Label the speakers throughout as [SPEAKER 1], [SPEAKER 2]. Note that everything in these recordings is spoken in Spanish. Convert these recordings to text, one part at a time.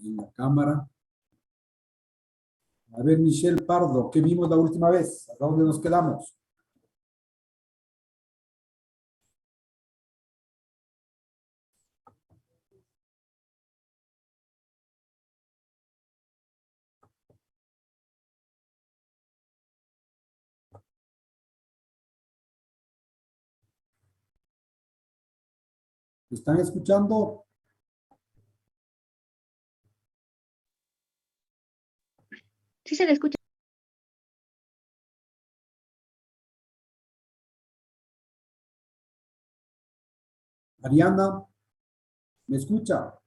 [SPEAKER 1] en la cámara. A ver, Michelle Pardo, ¿qué vimos la última vez? ¿A dónde nos quedamos? ¿Me están escuchando?
[SPEAKER 2] Sí se le escucha.
[SPEAKER 1] Ariana, ¿me escucha?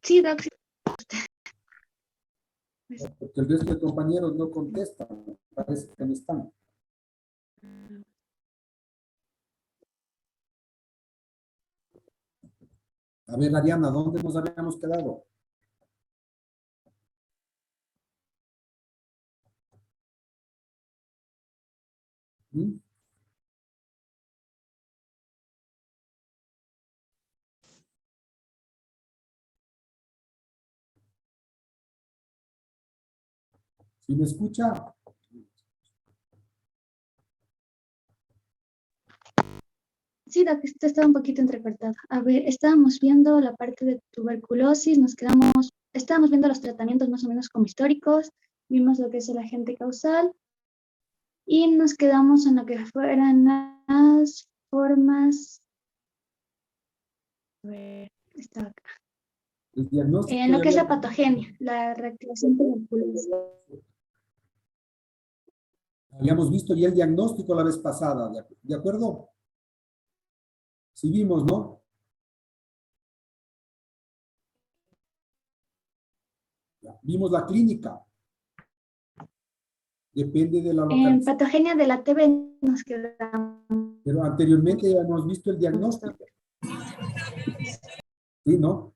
[SPEAKER 2] Sí, Doc. Sí.
[SPEAKER 1] Porque el resto de compañeros no contestan. Parece que no están. A ver, Ariana, ¿dónde nos habíamos quedado? ¿Mm? ¿Sí me escucha?
[SPEAKER 2] Sí, Doc, esto está un poquito entrecortado. A ver, estábamos viendo la parte de tuberculosis, estábamos viendo los tratamientos más o menos como históricos, vimos lo que es el agente causal y nos quedamos en lo que fueran las formas. A ver, está acá.
[SPEAKER 1] El diagnóstico.
[SPEAKER 2] En lo que es la patogenia, la reactivación tuberculosa.
[SPEAKER 1] Habíamos visto ya el diagnóstico la vez pasada, ¿de acuerdo? Sí vimos, ¿no? Ya, vimos la clínica. Depende de la
[SPEAKER 2] En
[SPEAKER 1] localización.
[SPEAKER 2] patogenia de la TB nos quedamos.
[SPEAKER 1] Pero anteriormente ya hemos visto el diagnóstico. ¿Sí, no?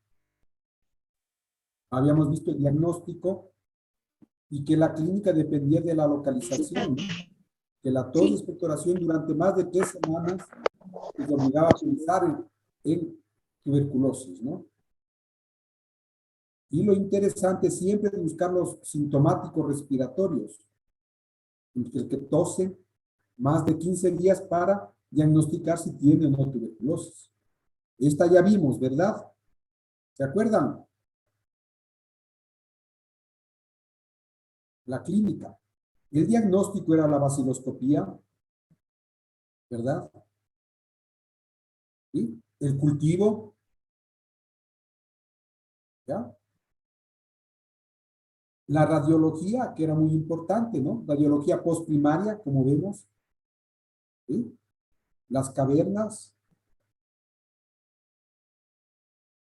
[SPEAKER 1] Habíamos visto el diagnóstico y que la clínica dependía de la localización, ¿no? Que la tos y
[SPEAKER 2] Sí,
[SPEAKER 1] expectoración durante más de 3 semanas nos obligaba a pensar en tuberculosis, ¿no? Y lo interesante siempre es buscar los sintomáticos respiratorios, el que tosen más de 15 días para diagnosticar si tiene o no tuberculosis. Esta ya vimos, ¿verdad? ¿Se acuerdan? La clínica. El diagnóstico era la baciloscopía, ¿verdad? ¿Sí? El cultivo, ¿ya? La radiología, que era muy importante, ¿no? Radiología postprimaria, como vemos, ¿sí? Las cavernas,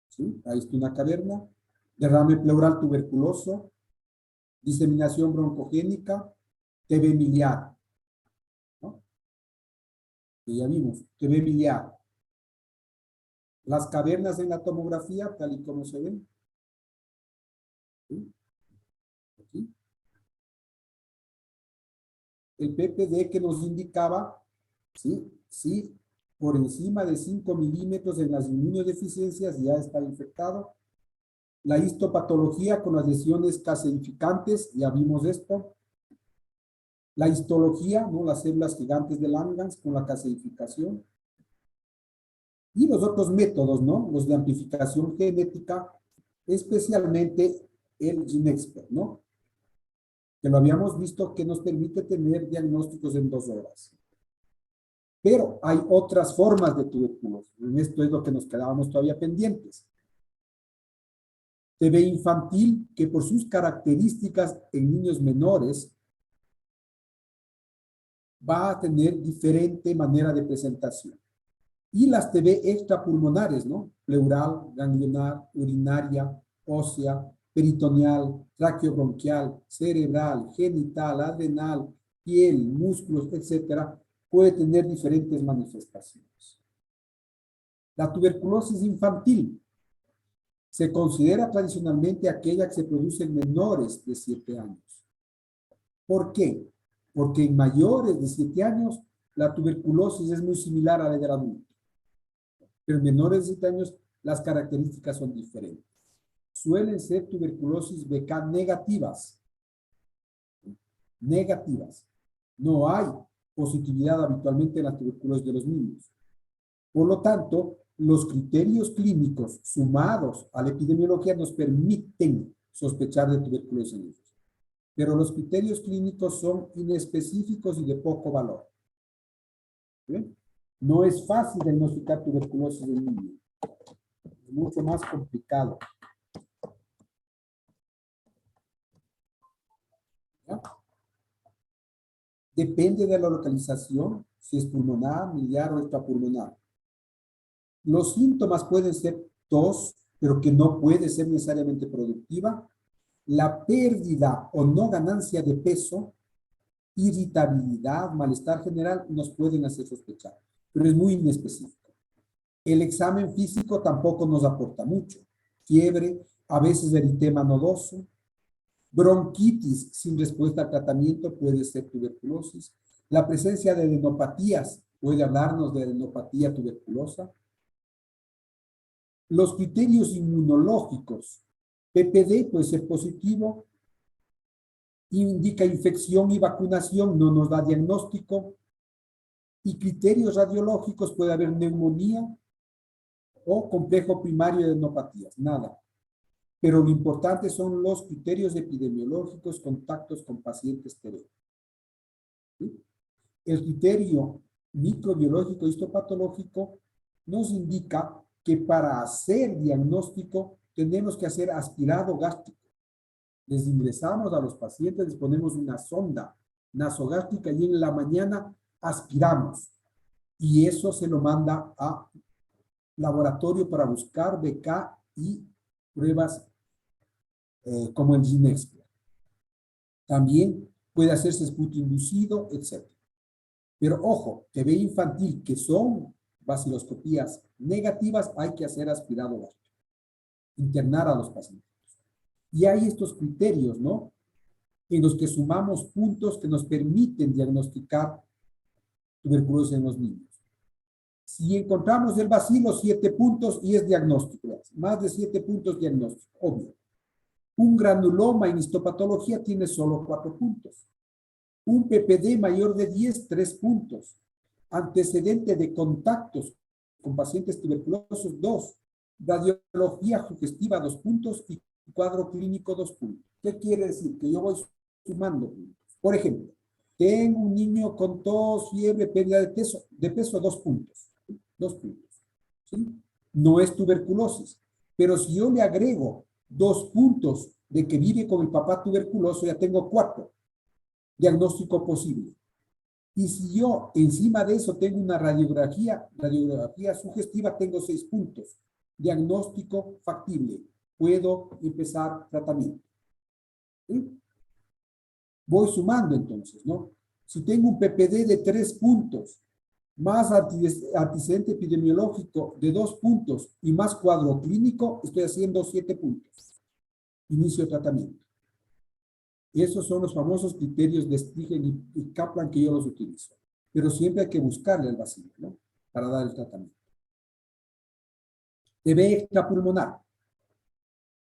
[SPEAKER 1] ¿sí? Ahí está una caverna. Derrame pleural tuberculoso, diseminación broncogénica, TB miliar, ¿no? Que ya vimos, TB miliar. Las cavernas en la tomografía, tal y como se ven, ¿sí? Aquí. El PPD que nos indicaba, ¿sí? Sí, por encima de 5 milímetros en las inmunodeficiencias ya está infectado. La histopatología con las lesiones caseificantes, ya vimos esto. La histología, ¿no? Las células gigantes de Langerhans con la caseificación. Y los otros métodos, ¿no? Los de amplificación genética, especialmente el GeneXpert, ¿no? Que lo habíamos visto que nos permite tener diagnósticos en 2 horas. Pero hay otras formas de tuberculosis. En esto es lo que nos quedábamos todavía pendientes. TB infantil, que por sus características en niños menores va a tener diferente manera de presentación. Y las TB extrapulmonares, ¿no? Pleural, ganglionar, urinaria, ósea, peritoneal, traqueobronquial, cerebral, genital, adrenal, piel, músculos, etcétera, puede tener diferentes manifestaciones. La tuberculosis infantil se considera tradicionalmente aquella que se produce en menores de 7 años. ¿Por qué? Porque en mayores de 7 años la tuberculosis es muy similar a la del adulto. Pero en menores de 7 años las características son diferentes. Suelen ser tuberculosis BK negativas. Negativas. No hay positividad habitualmente en la tuberculosis de los niños. Por lo tanto, los criterios clínicos sumados a la epidemiología nos permiten sospechar de tuberculosis en ellos. Pero los criterios clínicos son inespecíficos y de poco valor. ¿Bien? No es fácil diagnosticar tuberculosis en niños. Es mucho más complicado. ¿Ya? Depende de la localización, si es pulmonar, miliar o extrapulmonar. Los síntomas pueden ser tos, pero que no puede ser necesariamente productiva, la pérdida o no ganancia de peso, irritabilidad, malestar general, nos pueden hacer sospechar, pero es muy inespecífico. El examen físico tampoco nos aporta mucho. Fiebre, a veces eritema nodoso, bronquitis sin respuesta al tratamiento puede ser tuberculosis. La presencia de adenopatías puede hablarnos de adenopatía tuberculosa. Los criterios inmunológicos, PPD puede ser positivo, indica infección y vacunación, no nos da diagnóstico. Y criterios radiológicos, puede haber neumonía o complejo primario de adenopatías, nada. Pero lo importante son los criterios epidemiológicos, contactos con pacientes TB. ¿Sí? El criterio microbiológico histopatológico nos indica que para hacer diagnóstico tenemos que hacer aspirado gástrico. Les ingresamos a los pacientes, les ponemos una sonda nasogástrica y en la mañana aspiramos. Y eso se lo manda a laboratorio para buscar BK y pruebas como el Ginexpert. También puede hacerse esputo inducido, etc. Pero ojo, TB infantil, que son baciloscopías negativas, hay que hacer aspirado gástrico. Internar a los pacientes. Y hay estos criterios, ¿no? En los que sumamos puntos que nos permiten diagnosticar tuberculosis en los niños. Si encontramos el bacilo, 7 puntos y es diagnóstico. Más de 7 puntos diagnóstico, obvio. Un granuloma en histopatología tiene solo 4 puntos. Un PPD mayor de 10, 3 puntos. Antecedente de contactos con pacientes tuberculosos, 2. Radiología sugestiva, 2 puntos. Y cuadro clínico, 2 puntos. ¿Qué quiere decir? Que yo voy sumando puntos. Por ejemplo, tengo un niño con tos, fiebre, pérdida de peso, 2 puntos. 2 puntos. ¿Sí? No es tuberculosis. Pero si yo le agrego 2 puntos de que vive con el papá tuberculoso, ya tengo 4. Diagnóstico posible. Y si yo encima de eso tengo una radiografía sugestiva, tengo 6 puntos. Diagnóstico factible. Puedo empezar tratamiento. ¿Sí? Voy sumando entonces, ¿no? Si tengo un PPD de 3 puntos, más antecedente epidemiológico de 2 puntos y más cuadro clínico, estoy haciendo 7 puntos. Inicio de tratamiento. Esos son los famosos criterios de Stigen y Kaplan que yo los utilizo. Pero siempre hay que buscarle al bacilo, ¿no? Para dar el tratamiento. TB extrapulmonar.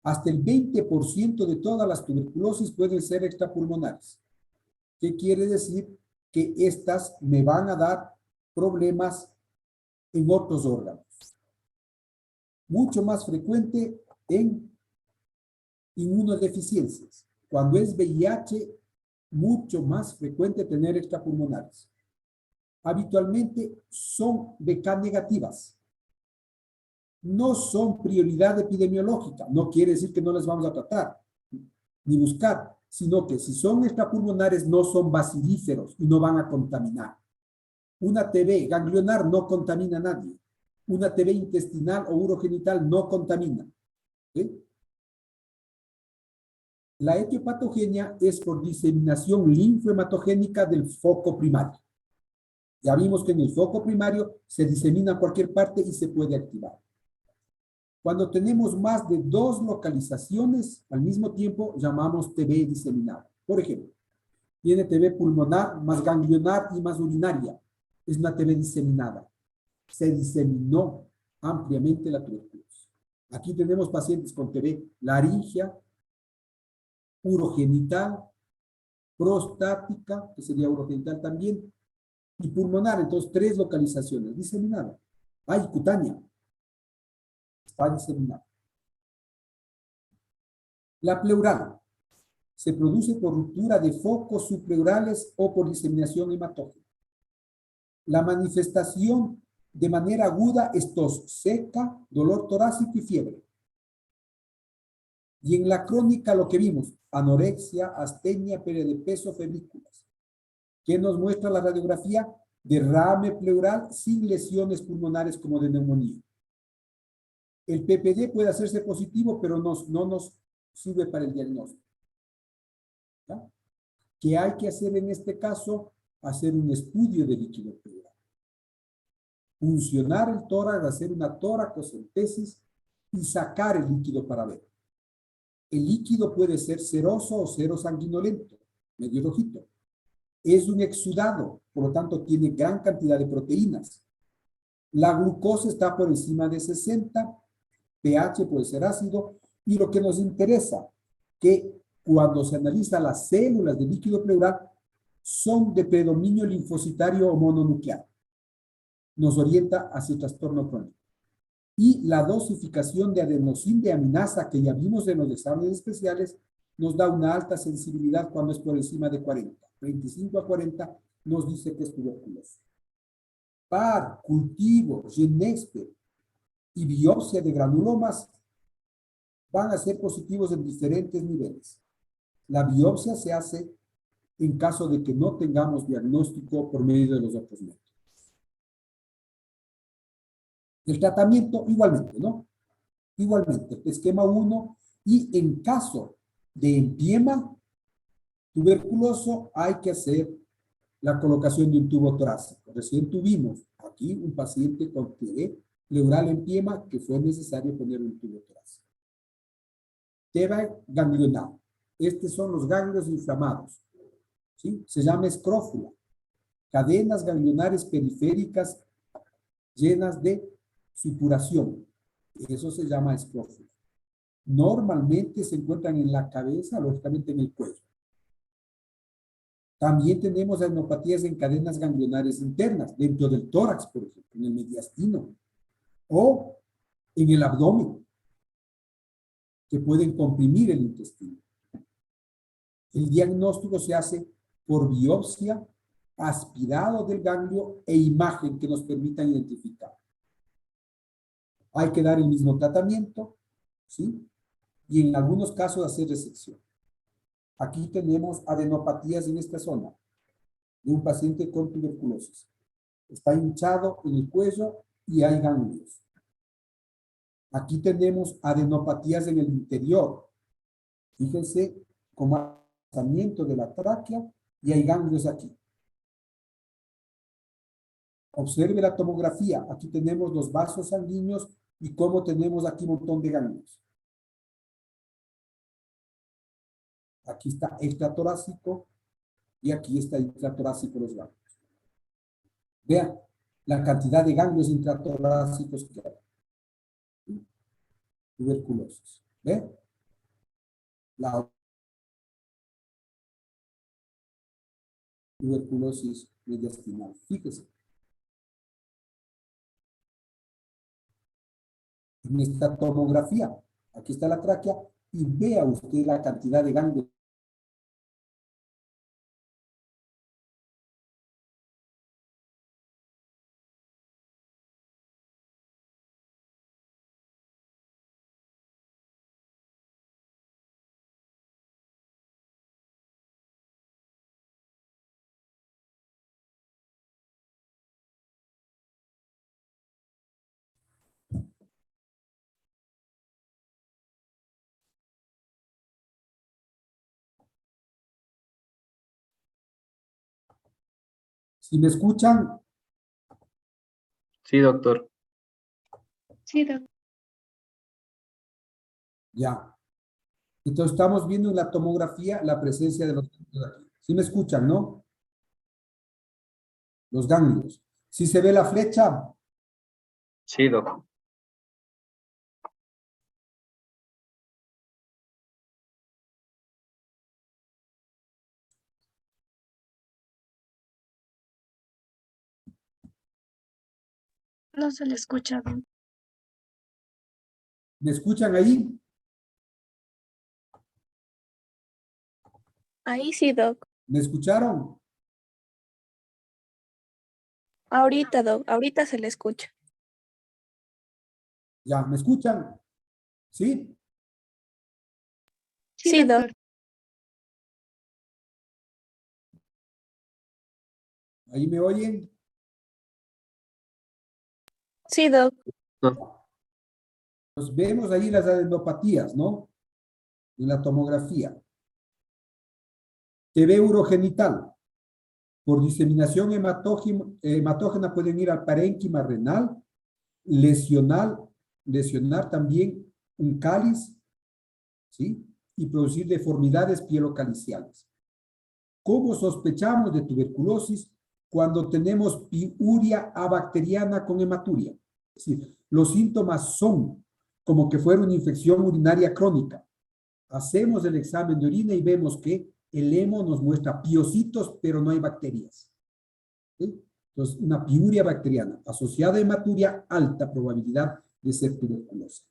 [SPEAKER 1] Hasta el 20% de todas las tuberculosis pueden ser extrapulmonares. ¿Qué quiere decir? Que estas me van a dar problemas en otros órganos. Mucho más frecuente en inmunodeficiencias. Cuando es VIH, mucho más frecuente tener extrapulmonares. Habitualmente son BK negativas. No son prioridad epidemiológica. No quiere decir que no las vamos a tratar ni buscar, sino que si son extrapulmonares no son bacilíferos y no van a contaminar. Una TB ganglionar no contamina a nadie. Una TB intestinal o urogenital no contamina. ¿Sí? La etiopatogenia es por diseminación linfohematogénica del foco primario. Ya vimos que en el foco primario se disemina a cualquier parte y se puede activar. Cuando tenemos más de 2 localizaciones al mismo tiempo, llamamos TB diseminada. Por ejemplo, tiene TB pulmonar, más ganglionar y más urinaria. Es una TB diseminada. Se diseminó ampliamente la tuberculosis. Aquí tenemos pacientes con TB laringea, urogenital, prostática, que sería urogenital también, y pulmonar. Entonces, 3 localizaciones. Diseminada. Hay cutánea. Está diseminada. La pleural se produce por ruptura de focos subpleurales o por diseminación hematógena. La manifestación de manera aguda es tos seca, dolor torácico y fiebre. Y en la crónica lo que vimos, anorexia, astenia, pérdida de peso, febrículas. ¿Qué nos muestra la radiografía? Derrame pleural sin lesiones pulmonares como de neumonía. El PPD puede hacerse positivo, pero no nos sirve para el diagnóstico. ¿Ya? ¿Qué hay que hacer en este caso? Hacer un estudio de líquido pleural. Funcionar el tórax, hacer una toracocentesis y sacar el líquido para ver. El líquido puede ser seroso o serosanguinolento, medio rojito. Es un exudado, por lo tanto tiene gran cantidad de proteínas. La glucosa está por encima de 60, pH puede ser ácido, y lo que nos interesa, que cuando se analiza las células del líquido pleural, son de predominio linfocitario o mononuclear. Nos orienta hacia el trastorno crónico. Y la dosificación de adenosíndeaminasa que ya vimos en los exámenes especiales nos da una alta sensibilidad cuando es por encima de 40. 25 a 40 nos dice que es tuberculosis. Par, cultivo, GeneXpert y biopsia de granulomas van a ser positivos en diferentes niveles. La biopsia se hace en caso de que no tengamos diagnóstico por medio de los otros métodos. El tratamiento igualmente, ¿no? Igualmente, esquema 1, y en caso de empiema tuberculoso hay que hacer la colocación de un tubo torácico. Recién tuvimos aquí un paciente con TB pleural empiema que fue necesario poner un tubo torácico. TB ganglional. Estos son los ganglios inflamados. ¿Sí? Se llama escrófula. Cadenas ganglionares periféricas llenas de supuración. Eso se llama escrófula. Normalmente se encuentran en la cabeza, lógicamente en el cuello. También tenemos adenopatías en cadenas ganglionares internas, dentro del tórax, por ejemplo, en el mediastino, o en el abdomen, que pueden comprimir el intestino. El diagnóstico se hace por biopsia, aspirado del ganglio e imagen que nos permitan identificar. Hay que dar el mismo tratamiento, ¿sí? Y en algunos casos hacer resección. Aquí tenemos adenopatías en esta zona de un paciente con tuberculosis. Está hinchado en el cuello y hay ganglios. Aquí tenemos adenopatías en el interior. Fíjense como avanzamiento de la tráquea y hay ganglios aquí. Observe la tomografía. Aquí tenemos los vasos sanguíneos y cómo tenemos aquí un montón de ganglios. Aquí está extratorácico y aquí está intratorácico los ganglios. Vean la cantidad de ganglios intratorácicos que hay. Tuberculosis. ¿Ve? La tuberculosis mediastinal. Fíjese. En esta tomografía, aquí está la tráquea y vea usted la cantidad de ganglios. Si me escuchan,
[SPEAKER 3] Sí, doctor.
[SPEAKER 2] Sí, doctor.
[SPEAKER 1] ya. Entonces estamos viendo en la tomografía la presencia de los ganglios aquí. Si me escuchan, ¿no? Los ganglios. ¿Sí se ve la flecha?
[SPEAKER 3] Sí, doctor.
[SPEAKER 4] No se le escucha bien.
[SPEAKER 1] ¿Me escuchan ahí?
[SPEAKER 4] Ahí sí, Doc.
[SPEAKER 1] ¿Me escucharon?
[SPEAKER 4] Ahorita, Doc. Ahorita se le escucha.
[SPEAKER 1] ¿Ya? ¿Me escuchan? ¿Sí?
[SPEAKER 4] Sí, Doc.
[SPEAKER 1] ¿Ahí me oyen?
[SPEAKER 4] Sí, Doc.
[SPEAKER 1] Pues vemos ahí las adenopatías, ¿no? En la tomografía. TV urogenital. Por diseminación hematógena pueden ir al parénquima renal, lesionar también un cáliz, ¿sí? Y producir deformidades pielocaliciales. ¿Cómo sospechamos de tuberculosis? Cuando tenemos piuria abacteriana con hematuria. Es decir, los síntomas son como que fuera una infección urinaria crónica. Hacemos el examen de orina y vemos que el hemo nos muestra piocitos, pero no hay bacterias. ¿Sí? Entonces, una piuria bacteriana asociada a hematuria, alta probabilidad de ser tuberculosa.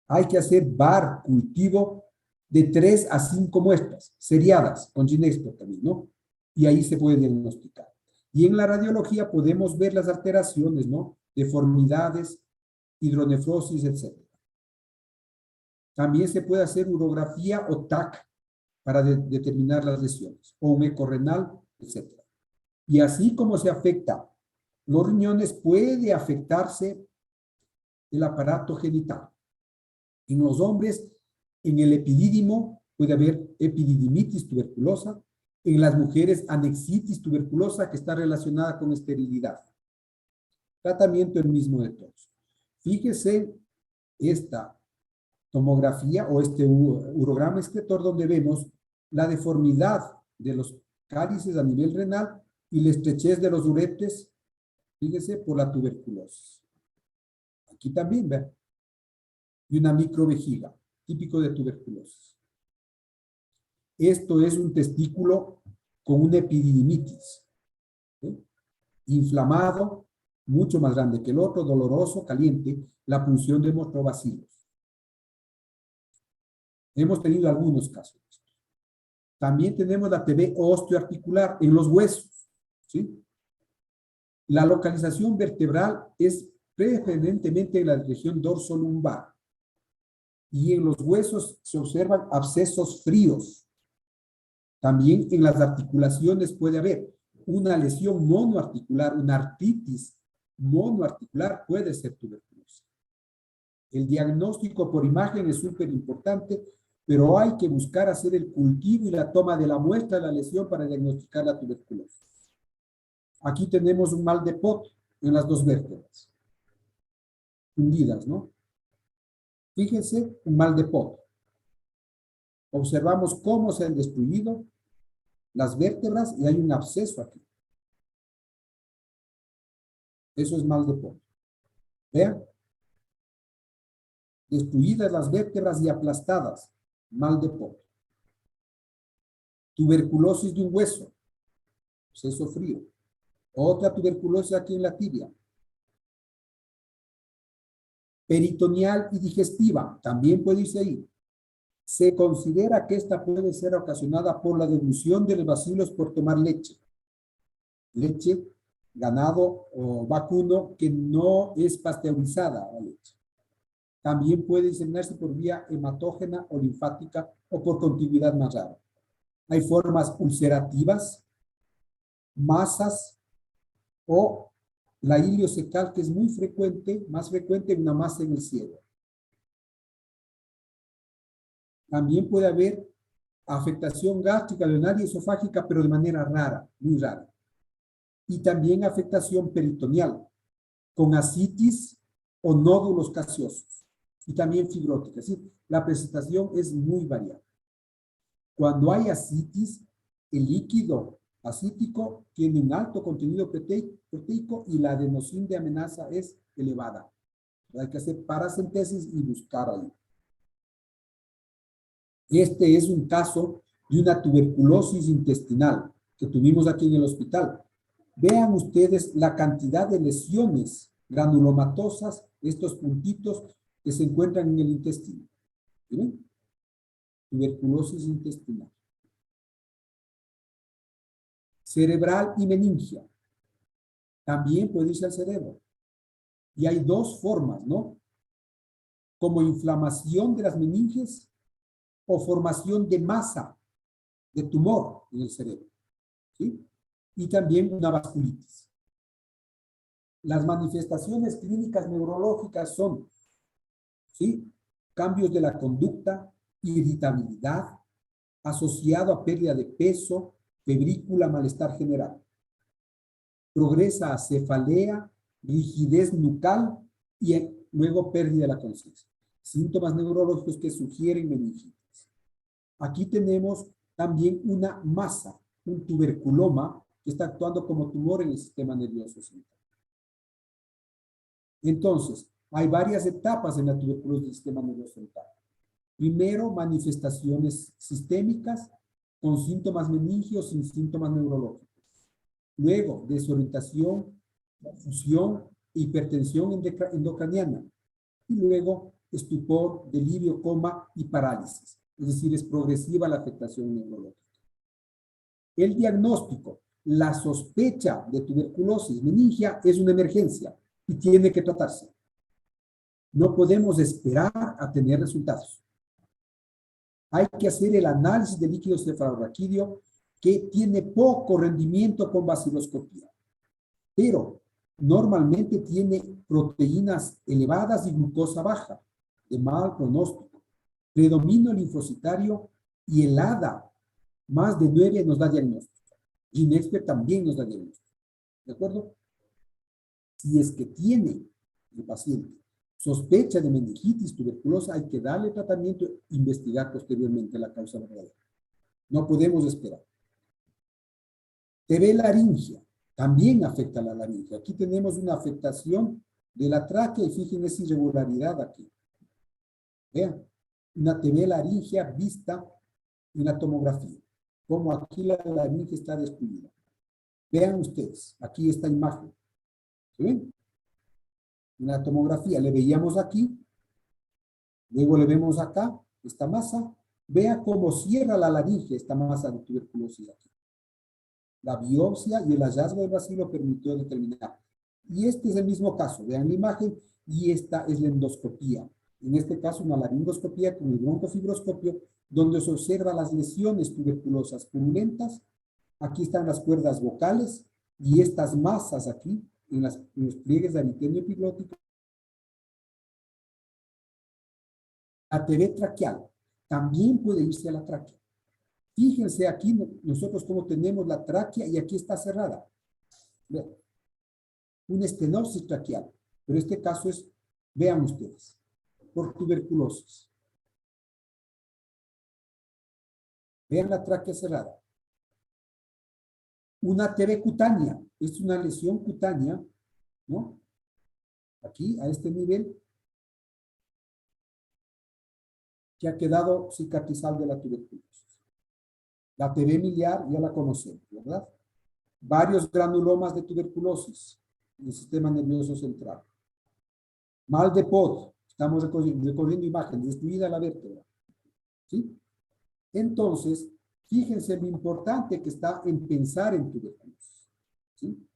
[SPEAKER 1] Hay que hacer VAR, cultivo de 3 a 5 muestras, seriadas, con Ginexpert también, ¿no? Y ahí se puede diagnosticar. Y en la radiología podemos ver las alteraciones, ¿no? Deformidades, hidronefrosis, etc. También se puede hacer urografía o TAC para determinar las lesiones, o un eco renal, etc. Y así como se afecta los riñones, puede afectarse el aparato genital. En los hombres, en el epidídimo puede haber epididimitis tuberculosa, en las mujeres anexitis tuberculosa que está relacionada con esterilidad. Tratamiento el mismo de todos. Fíjese esta tomografía o este urograma excretor donde vemos la deformidad de los cálices a nivel renal y la estrechez de los uretres, fíjese, por la tuberculosis. Aquí también, ¿ve? Y una microvejiga, típico de tuberculosis. Esto es un testículo con una epididimitis, ¿sí? Inflamado, mucho más grande que el otro, doloroso, caliente, la punción de motrobacilos. Hemos tenido algunos casos. También tenemos la TB osteoarticular en los huesos, ¿sí? La localización vertebral es preferentemente en la región dorsolumbar. Y en los huesos se observan abscesos fríos. También en las articulaciones puede haber una lesión monoarticular, una artritis monoarticular, puede ser tuberculosis. El diagnóstico por imagen es súper importante, pero hay que buscar hacer el cultivo y la toma de la muestra de la lesión para diagnosticar la tuberculosis. Aquí tenemos un mal de Pot en las dos vértebras, hundidas, ¿no? Fíjense, un mal de Pot. Observamos cómo se han destruido las vértebras y hay un absceso aquí. Eso es mal de Pot. Vean. Destruidas las vértebras y aplastadas. Mal de Pot. Tuberculosis de un hueso. Absceso frío. Otra tuberculosis aquí en la tibia. Peritoneal y digestiva. También puede irse ahí. Se considera que esta puede ser ocasionada por la dilución de los bacilos por tomar leche. Leche, ganado o vacuno que no es pasteurizada la leche. También puede diseminarse por vía hematógena o linfática o por contigüidad más rara. Hay formas ulcerativas, masas o la iliocecal, que es muy frecuente, más frecuente en una masa en el cielo. También puede haber afectación gástrica, urinaria y esofágica, pero de manera rara, muy rara. Y también afectación peritoneal, con ascitis o nódulos caseosos. Y también fibrótica. ¿Sí? La presentación es muy variable. Cuando hay ascitis, el líquido acítico tiene un alto contenido proteico proteico y la adenosina de amenaza es elevada. Hay que hacer paracentesis y buscar ahí. Este es un caso de una tuberculosis intestinal que tuvimos aquí en el hospital. Vean ustedes la cantidad de lesiones granulomatosas, estos puntitos que se encuentran en el intestino. ¿Ven? Tuberculosis intestinal. Cerebral y meningia. También puede irse al cerebro. Y hay dos formas, ¿no? Como inflamación de las meninges o formación de masa de tumor en el cerebro. ¿Sí? Y también una vasculitis. Las manifestaciones clínicas neurológicas son, ¿sí?, cambios de la conducta, irritabilidad, asociado a pérdida de peso, febrícula, malestar general. Progresa a cefalea, rigidez nucal y luego pérdida de la conciencia. Síntomas neurológicos que sugieren meningitis. Aquí tenemos también una masa, un tuberculoma, que está actuando como tumor en el sistema nervioso central. Entonces, hay varias etapas en la tuberculosis del sistema nervioso central. Primero, manifestaciones sistémicas con síntomas meningios sin síntomas neurológicos. Luego, desorientación, confusión, hipertensión endocraniana. Y luego, estupor, delirio, coma y parálisis. Es decir, es progresiva la afectación neurológica. El diagnóstico, la sospecha de tuberculosis meningia es una emergencia y tiene que tratarse. No podemos esperar a tener resultados. Hay que hacer el análisis de líquido cefalorraquídeo que tiene poco rendimiento con vaciloscopía, pero normalmente tiene proteínas elevadas y glucosa baja, de mal pronóstico. Predominio linfocitario y el ADA, más de 9 nos da diagnóstico. Ginexpert también nos da diagnóstico. ¿De acuerdo? Si es que tiene el paciente sospecha de meningitis tuberculosa, hay que darle tratamiento e investigar posteriormente la causa verdadera. No podemos esperar. TB laringia también afecta a la laringe. Aquí tenemos una afectación de la tráquea y fíjense esa irregularidad aquí. Vean, una TB laringia vista en la tomografía. Como aquí la laringe está destruida. Vean ustedes, aquí esta imagen. ¿Sí ven? En la tomografía le veíamos aquí, luego le vemos acá, esta masa. Vea cómo cierra la laringe esta masa de tuberculosis aquí. La biopsia y el hallazgo del bacilo permitió determinar. Y este es el mismo caso. Vean la imagen y esta es la endoscopía. En este caso, una laringoscopía con el broncofibroscopio, donde se observa las lesiones tuberculosas purulentas. Aquí están las cuerdas vocales y estas masas aquí, en los pliegues de ariteno epiglótico. La TB traqueal también puede irse a la tráquea. Fíjense aquí nosotros cómo tenemos la tráquea y aquí está cerrada. Vean, una estenosis traqueal, pero este caso es, vean ustedes, por tuberculosis. Vean la tráquea cerrada. Una TB cutánea, es una lesión cutánea, ¿no? Aquí, a este nivel, que ha quedado cicatrizal de la tuberculosis. La TB miliar ya la conocemos, ¿verdad? Varios granulomas de tuberculosis en el sistema nervioso central. Mal de Pod, estamos recorriendo imágenes, destruida la vértebra. ¿Sí? Entonces, fíjense lo importante que está en pensar en tuberculosis. ¿Sí?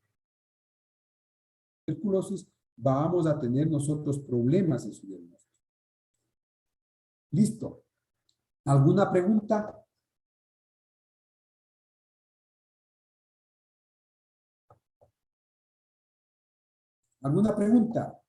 [SPEAKER 1] Tuberculosis, vamos a tener nosotros problemas en su diagnóstico. Listo. ¿Alguna pregunta? ¿Alguna pregunta?